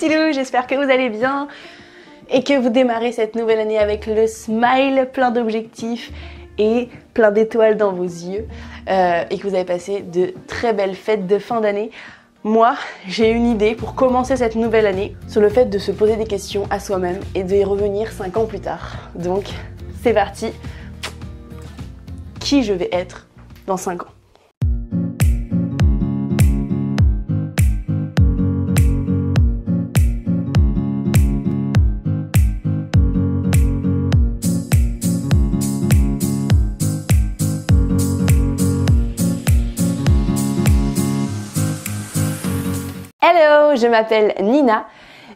petits loups, j'espère que vous allez bien et que vous démarrez cette nouvelle année avec le smile, plein d'objectifs et plein d'étoiles dans vos yeux et que vous avez passé de très belles fêtes de fin d'année. Moi, j'ai une idée pour commencer cette nouvelle année sur le fait de se poser des questions à soi-même et de y revenir 5 ans plus tard. Donc, c'est parti. Qui je vais être dans 5 ans? Hello, je m'appelle Nina,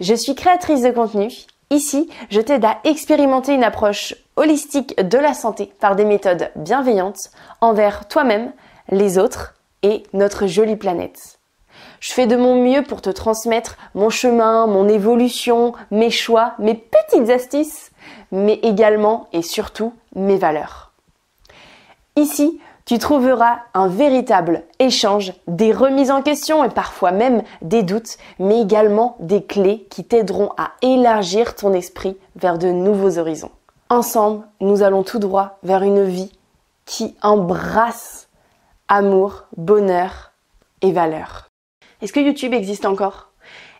je suis créatrice de contenu. Ici, je t'aide à expérimenter une approche holistique de la santé par des méthodes bienveillantes envers toi-même, les autres et notre jolie planète. Je fais de mon mieux pour te transmettre mon chemin, mon évolution, mes choix, mes petites astuces, mais également et surtout mes valeurs. Ici, tu trouveras un véritable échange, des remises en question et parfois même des doutes, mais également des clés qui t'aideront à élargir ton esprit vers de nouveaux horizons. Ensemble, nous allons tout droit vers une vie qui embrasse amour, bonheur et valeur. Est-ce que YouTube existe encore?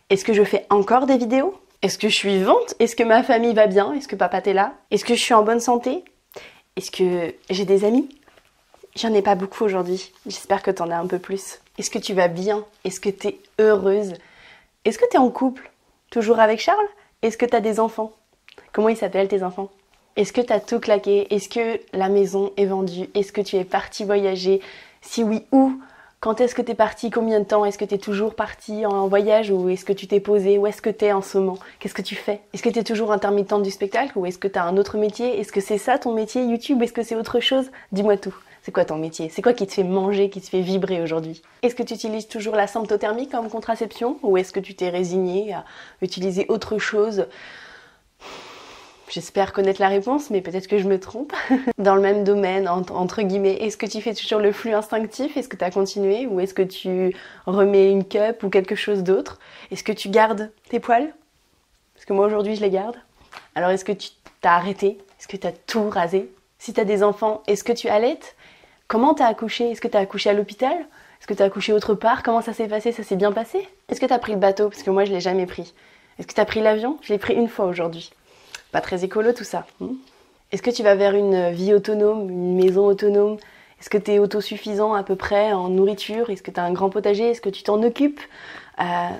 Est-ce que je fais encore des vidéos? Est-ce que je suis vivante? Est-ce que ma famille va bien? Est-ce que papa t'es là? Est-ce que je suis en bonne santé? Est-ce que j'ai des amis? J'en ai pas beaucoup aujourd'hui, j'espère que t'en as un peu plus. Est-ce que tu vas bien? Est-ce que t'es heureuse? Est-ce que t'es en couple? Toujours avec Charles? Est-ce que t'as des enfants? Comment ils s'appellent tes enfants? Est-ce que t'as tout claqué? Est-ce que la maison est vendue? Est-ce que tu es parti voyager? Si oui, où? Quand est-ce que t'es parti? Combien de temps? Est-ce que t'es toujours parti en voyage ou est-ce que tu t'es posé? Où est-ce que t'es en ce moment? Qu'est-ce que tu fais? Est-ce que t'es toujours intermittente du spectacle ou est-ce que t'as un autre métier? Est-ce que c'est ça ton métier YouTube? Est-ce que c'est autre chose? Dis-moi tout. C'est quoi ton métier? C'est quoi qui te fait manger, qui te fait vibrer aujourd'hui? Est-ce que tu utilises toujours la symptothermie comme contraception ou est-ce que tu t'es résigné à utiliser autre chose? J'espère connaître la réponse, mais peut-être que je me trompe. Dans le même domaine, entre guillemets, est-ce que tu fais toujours le flux instinctif? Est-ce que tu as continué? Ou est-ce que tu remets une cup ou quelque chose d'autre? Est-ce que tu gardes tes poils? Parce que moi aujourd'hui je les garde. Alors est-ce que tu t'as arrêté? Est-ce que tu as tout rasé? Si tu as des enfants, est-ce que tu allaites? Comment tu as accouché? Est-ce que tu as accouché à l'hôpital? Est-ce que tu as accouché autre part? Comment ça s'est passé? Ça s'est bien passé? Est-ce que tu as pris le bateau? Parce que moi je l'ai jamais pris. Est-ce que tu as pris l'avion? Je l'ai pris une fois aujourd'hui. Pas très écolo tout ça. Est-ce que tu vas vers une vie autonome, une maison autonome? Est-ce que tu es autosuffisant à peu près en nourriture? Est-ce que tu as un grand potager? Est-ce que tu t'en occupes? Est-ce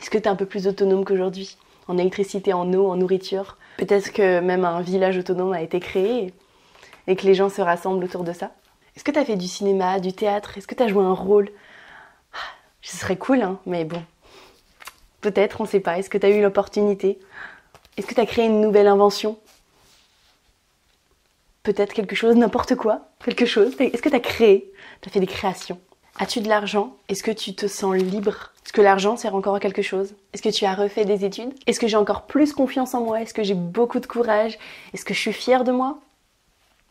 que tu es un peu plus autonome qu'aujourd'hui? En électricité, en eau, en nourriture? Peut-être que même un village autonome a été créé et que les gens se rassemblent autour de ça. Est-ce que tu as fait du cinéma, du théâtre? Est-ce que tu as joué un rôle? Ce serait cool, hein, mais bon. Peut-être, on ne sait pas. Est-ce que tu as eu l'opportunité? Est-ce que tu as créé une nouvelle invention? Peut-être quelque chose, n'importe quoi, quelque chose. Est-ce que tu as créé? Tu as fait des créations? As-tu de l'argent? Est-ce que tu te sens libre? Est-ce que l'argent sert encore à quelque chose? Est-ce que tu as refait des études? Est-ce que j'ai encore plus confiance en moi? Est-ce que j'ai beaucoup de courage? Est-ce que je suis fière de moi?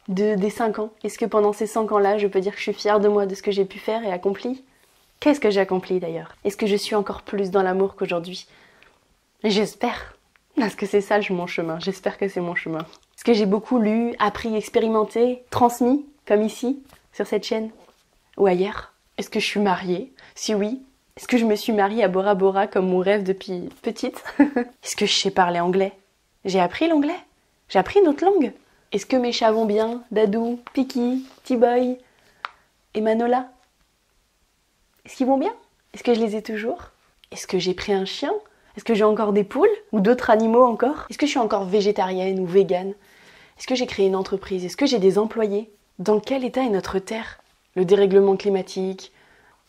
Des 5 ans? Est-ce que pendant ces 5 ans-là, je peux dire que je suis fière de moi, de ce que j'ai pu faire et accompli? Qu'est-ce que j'ai accompli d'ailleurs? Est-ce que je suis encore plus dans l'amour qu'aujourd'hui? J'espère. Parce que c'est ça mon chemin, j'espère que c'est mon chemin. Est-ce que j'ai beaucoup lu, appris, expérimenté, transmis, comme ici, sur cette chaîne? Ou ailleurs? Est-ce que je suis mariée? Si oui, est-ce que je me suis mariée à Bora Bora comme mon rêve depuis petite? Est-ce que je sais parler anglais? J'ai appris l'anglais? J'ai appris une autre langue? Est-ce que mes chats vont bien? Dadou, Piki, T-Boy et Manola? Est-ce qu'ils vont bien? Est-ce que je les ai toujours? Est-ce que j'ai pris un chien? Est-ce que j'ai encore des poules ou d'autres animaux encore? Est-ce que je suis encore végétarienne ou végane? Est-ce que j'ai créé une entreprise? Est-ce que j'ai des employés? Dans quel état est notre Terre? Le dérèglement climatique,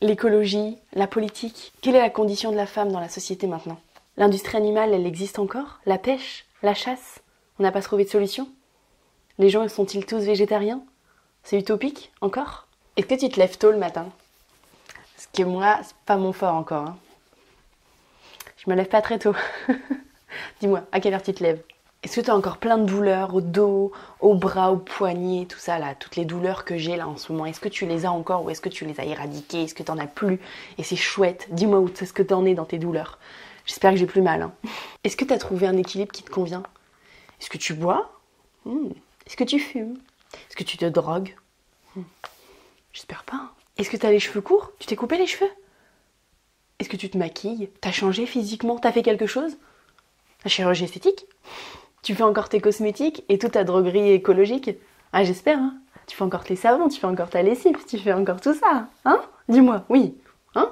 l'écologie, la politique? Quelle est la condition de la femme dans la société maintenant? L'industrie animale, elle existe encore? La pêche? La chasse? On n'a pas trouvé de solution? Les gens sont-ils tous végétariens? C'est utopique encore? Est-ce que tu te lèves tôt le matin? Parce que moi, c'est pas mon fort encore, hein. Je me lève pas très tôt. Dis-moi, à quelle heure tu te lèves? Est-ce que tu as encore plein de douleurs au dos, au bras, au poignet, tout ça là, toutes les douleurs que j'ai là en ce moment? Est-ce que tu les as encore ou est-ce que tu les as éradiquées? Est-ce que tu n'en as plus? Et c'est chouette, dis-moi où est-ce que tu en es dans tes douleurs. J'espère que j'ai plus mal. Hein. Est-ce que tu as trouvé un équilibre qui te convient? Est-ce que tu bois? Est-ce que tu fumes? Est-ce que tu te drogues? J'espère pas. Hein. Est-ce que tu as les cheveux courts? Tu t'es coupé les cheveux? Est-ce que tu te maquilles? T'as changé physiquement? T'as fait quelque chose? La chirurgie esthétique? Tu fais encore tes cosmétiques et toute ta droguerie écologique? Ah, j'espère, hein. Tu fais encore tes savons, tu fais encore ta lessive, tu fais encore tout ça, hein? Dis-moi, oui, hein?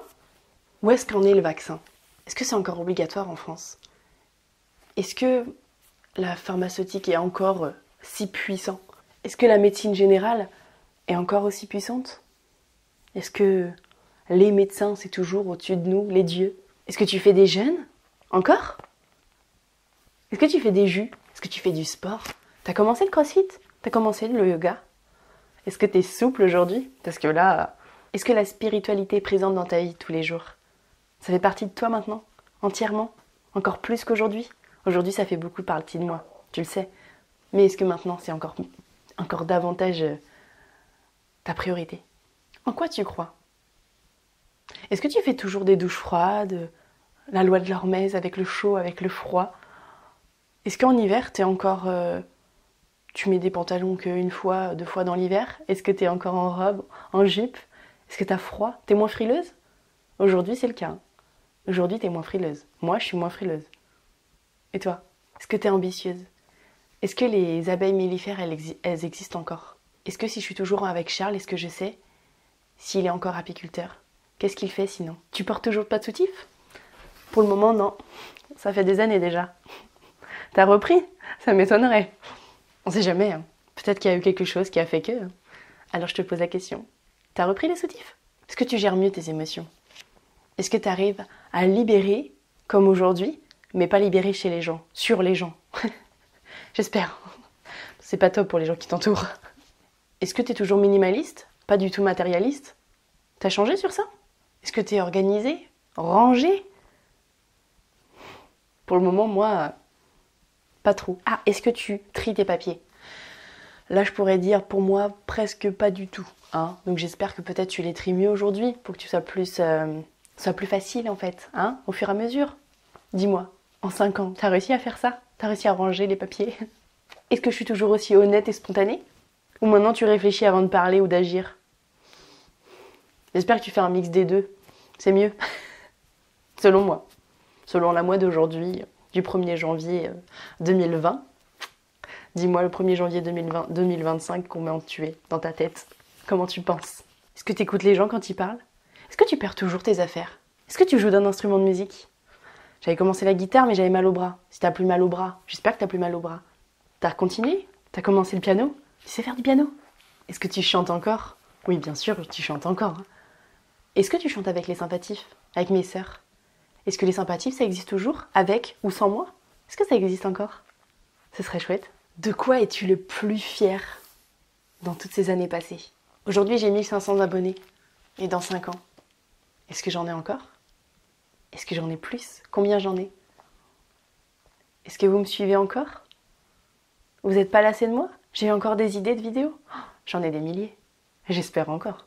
Où est-ce qu'en est le vaccin? Est-ce que c'est encore obligatoire en France? Est-ce que la pharmaceutique est encore si puissante? Est-ce que la médecine générale est encore aussi puissante? Est-ce que les médecins, c'est toujours au-dessus de nous, les dieux? Est-ce que tu fais des jeûnes? Encore? Est-ce que tu fais des jus? Est-ce que tu fais du sport? T'as commencé le crossfit? T'as commencé le yoga? Est-ce que t'es souple aujourd'hui? Parce que là, est-ce que la spiritualité est présente dans ta vie tous les jours? Ça fait partie de toi maintenant? Entièrement? Encore plus qu'aujourd'hui? Aujourd'hui, ça fait beaucoup partie de moi, tu le sais. Mais est-ce que maintenant, c'est encore davantage ta priorité? En quoi tu crois? Est-ce que tu fais toujours des douches froides? La loi de l'Hormèse avec le chaud, avec le froid? Est-ce qu'en hiver, t'es encore... tu mets des pantalons qu'une fois, 2 fois dans l'hiver? Est-ce que t'es encore en robe, en jupe? Est-ce que t'as froid? T'es moins frileuse? Aujourd'hui, c'est le cas. Aujourd'hui, t'es moins frileuse. Moi, je suis moins frileuse. Et toi? Est-ce que t'es ambitieuse? Est-ce que les abeilles mellifères, elles existent encore? Est-ce que si je suis toujours avec Charles, est-ce que je sais s'il est encore apiculteur? Qu'est-ce qu'il fait sinon? Tu portes toujours pas de soutif? Pour le moment, non. Ça fait des années déjà. T'as repris? Ça m'étonnerait. On sait jamais. Hein. Peut-être qu'il y a eu quelque chose qui a fait que... Alors je te pose la question. T'as repris les soutifs? Est-ce que tu gères mieux tes émotions? Est-ce que tu arrives à libérer, comme aujourd'hui, mais pas libérer chez les gens, sur les gens? J'espère. C'est pas top pour les gens qui t'entourent. Est-ce que t'es toujours minimaliste? Pas du tout matérialiste? T'as changé sur ça? Est-ce que t'es organisé? Rangé? Pour le moment, moi... Pas trop. Ah, est-ce que tu tries tes papiers? Là, je pourrais dire, pour moi, presque pas du tout. Hein. Donc j'espère que peut-être tu les tries mieux aujourd'hui, pour que tu sois plus facile, en fait, hein, au fur et à mesure. Dis-moi, en 5 ans, t'as réussi à faire ça? T'as réussi à ranger les papiers? Est-ce que je suis toujours aussi honnête et spontanée? Ou maintenant tu réfléchis avant de parler ou d'agir? J'espère que tu fais un mix des deux. C'est mieux. Selon moi. Selon la moi d'aujourd'hui... du 1er janvier 2020. Dis-moi le 1er janvier 2025, combien tu es dans ta tête? Comment tu penses? Est-ce que tu écoutes les gens quand ils parlent? Est-ce que tu perds toujours tes affaires? Est-ce que tu joues d'un instrument de musique? J'avais commencé la guitare, mais j'avais mal au bras. Si t'as plus mal au bras, j'espère que t'as plus mal au bras. T'as continué? T'as commencé le piano? Tu sais faire du piano? Est-ce que tu chantes encore? Oui, bien sûr, tu chantes encore. Hein. Est-ce que tu chantes avec les sympathies? Avec mes sœurs? Est-ce que les sympathies, ça existe toujours? Avec ou sans moi? Est-ce que ça existe encore? Ce serait chouette. De quoi es-tu le plus fier dans toutes ces années passées? Aujourd'hui, j'ai 1500 abonnés. Et dans 5 ans, est-ce que j'en ai encore? Est-ce que j'en ai plus? Combien j'en ai? Est-ce que vous me suivez encore? Vous n'êtes pas lassés de moi? J'ai encore des idées de vidéos? J'en ai des milliers. J'espère encore.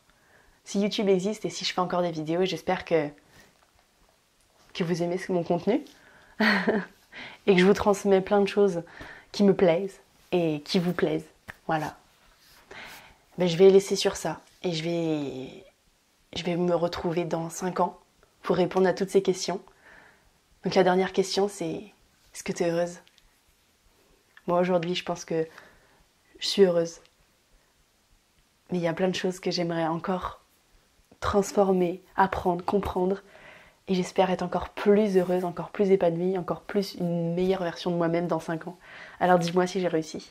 Si YouTube existe et si je fais encore des vidéos, j'espère que vous aimez mon contenu et que je vous transmets plein de choses qui me plaisent et qui vous plaisent. Voilà. Ben, je vais laisser sur ça et je vais me retrouver dans 5 ans pour répondre à toutes ces questions. Donc la dernière question, c'est: est-ce que tu es heureuse? Moi aujourd'hui, je pense que je suis heureuse. Mais il y a plein de choses que j'aimerais encore transformer, apprendre, comprendre. Et j'espère être encore plus heureuse, encore plus épanouie, encore plus une meilleure version de moi-même dans 5 ans. Alors dis-moi si j'ai réussi.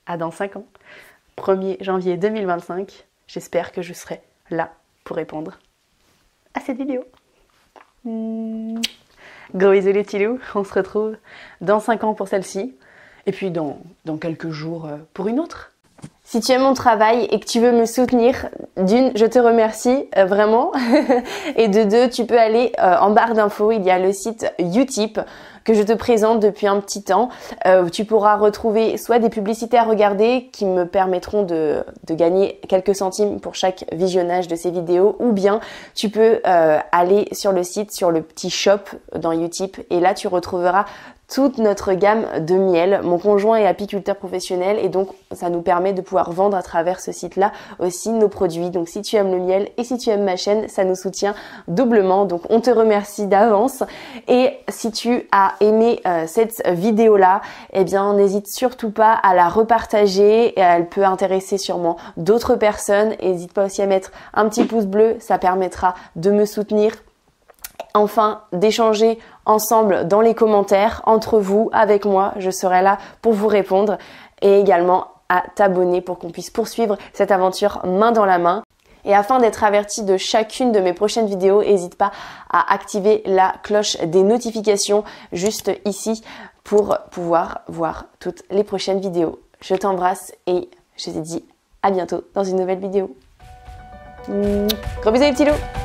À dans 5 ans. 1er janvier 2025, j'espère que je serai là pour répondre à cette vidéo. Gros bisous les petits loups, on se retrouve dans 5 ans pour celle-ci. Et puis dans quelques jours pour une autre. Si tu aimes mon travail et que tu veux me soutenir, d'une, je te remercie vraiment. Et de deux, tu peux aller en barre d'infos, il y a le site Utip. que je te présente depuis un petit temps. Tu pourras retrouver soit des publicités à regarder qui me permettront de gagner quelques centimes pour chaque visionnage de ces vidéos, ou bien tu peux aller sur le site, sur le petit shop dans Utip, et là tu retrouveras toute notre gamme de miel. Mon conjoint est apiculteur professionnel et donc ça nous permet de pouvoir vendre à travers ce site-là aussi nos produits. Donc si tu aimes le miel et si tu aimes ma chaîne, ça nous soutient doublement. Donc on te remercie d'avance. Et si tu as aimé cette vidéo-là, eh bien n'hésite surtout pas à la repartager. Elle peut intéresser sûrement d'autres personnes. N'hésite pas aussi à mettre un petit pouce bleu, ça permettra de me soutenir. Enfin, d'échanger ensemble dans les commentaires, entre vous, avec moi, je serai là pour vous répondre, et également à t'abonner pour qu'on puisse poursuivre cette aventure main dans la main. Et afin d'être averti de chacune de mes prochaines vidéos, n'hésite pas à activer la cloche des notifications juste ici pour pouvoir voir toutes les prochaines vidéos. Je t'embrasse et je te dis à bientôt dans une nouvelle vidéo. Gros bisous les petits loups!